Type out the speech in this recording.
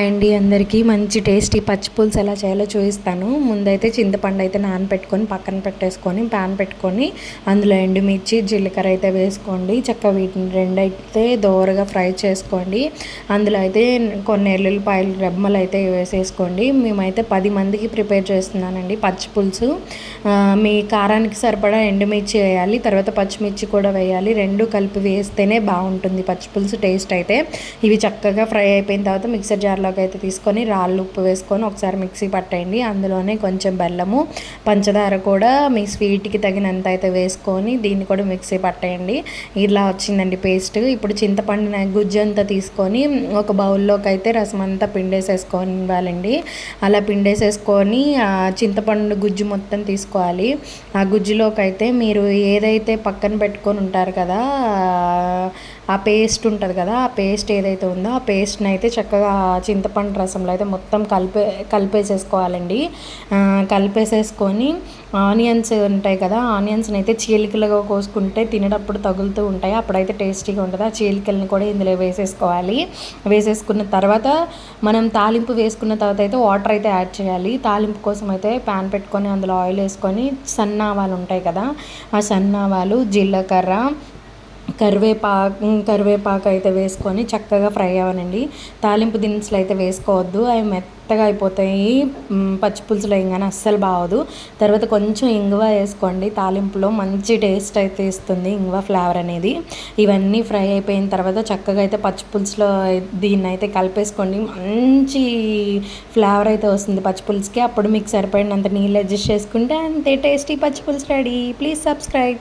అండి అందరికీ మంచి టేస్టీ పచ్చి పులుసు ఎలా చేయాలో చూపిస్తాను. ముందైతే చింతపండు అయితే నానబెట్టుకొని పక్కన పెట్టేసుకొని ప్యాన్ పెట్టుకొని అందులో ఎండుమిర్చి జీలకర్ర అయితే వేసుకోండి. చక్కగా వీటిని రెండైతే దోరగా ఫ్రై చేసుకోండి. అందులో అయితే కొన్ని ఎల్లుల్లిపాయలు రెమ్మలు అయితే వేసేసుకోండి. మేమైతే 10 మందికి ప్రిపేర్ చేస్తున్నానండి పచ్చి పులుసు. మీ కారానికి సరిపడా ఎండుమిర్చి వేయాలి, తర్వాత పచ్చిమిర్చి కూడా వేయాలి. రెండు కలిపి వేస్తేనే బాగుంటుంది పచ్చి పులుసు టేస్ట్ అయితే. ఇవి చక్కగా ఫ్రై అయిపోయిన తర్వాత మిక్సర్ జార్లో అయితే తీసుకొని రాళ్ళు ఉప్పు వేసుకొని ఒకసారి మిక్సీ పట్టేయండి. అందులోనే కొంచెం బెల్లము, పంచదార కూడా మీ స్వీట్కి తగినంత అయితే వేసుకొని దీన్ని కూడా మిక్సీ పట్టేయండి. ఇలా వచ్చిందండి పేస్ట్. ఇప్పుడు చింతపండు గుజ్జు అంతా తీసుకొని ఒక బౌల్లోకి అయితే రసం అంతా పిండేసేసుకొని ఇవ్వాలండి. అలా పిండేసేసుకొని చింతపండు గుజ్జు మొత్తం తీసుకోవాలి. ఆ గుజ్జులోకి అయితే మీరు ఏదైతే పక్కన పెట్టుకొని ఉంటారు కదా, ఆ పేస్ట్ ఉంటుంది కదా, ఆ పేస్ట్ ఏదైతే ఉందో ఆ పేస్ట్ని అయితే చక్కగా చింతపండు రసంలో అయితే మొత్తం కలిపేసేసుకోవాలండి. కలిపేసేసుకొని ఆనియన్స్ ఉంటాయి కదా, ఆనియన్స్ని అయితే చీలికలుగా కోసుకుంటే తినేటప్పుడు తగులుతూ ఉంటాయి, అప్పుడైతే టేస్టీగా ఉంటుంది. ఆ చీలికల్ని కూడా ఇందులో వేసేసుకోవాలి. వేసేసుకున్న తర్వాత మనం తాలింపు వేసుకున్న తర్వాత అయితే వాటర్ అయితే యాడ్ చేయాలి. తాలింపు కోసం అయితే ప్యాన్ పెట్టుకొని అందులో ఆయిల్ వేసుకొని సన్నావాలు ఉంటాయి కదా, ఆ సన్నావాలు, జీలకర్ర, కరివేపాకు అయితే వేసుకొని చక్కగా ఫ్రై అవ్వనండి. తాలింపు దినుసులు అయితే వేసుకోవద్దు, అవి మెత్తగా అయిపోతాయి. పచ్చి పులుసులో ఇంగానే అస్సలు బాగోదు. తర్వాత కొంచెం ఇంగువ వేసుకోండి, తాలింపులో మంచి టేస్ట్ అయితే ఇస్తుంది ఇంగువ ఫ్లేవర్ అనేది. ఇవన్నీ ఫ్రై అయిపోయిన తర్వాత చక్కగా అయితే పచ్చి పులుసులో దీన్ని అయితే కలిపేసుకోండి. మంచి ఫ్లేవర్ అయితే వస్తుంది పచ్చి పులుసుకి. అప్పుడు మీకు సరిపడినంత నీళ్ళు అడ్జస్ట్ చేసుకుంటే అంతే, టేస్టీ పచ్చి పులుసు రెడీ. Please subscribe.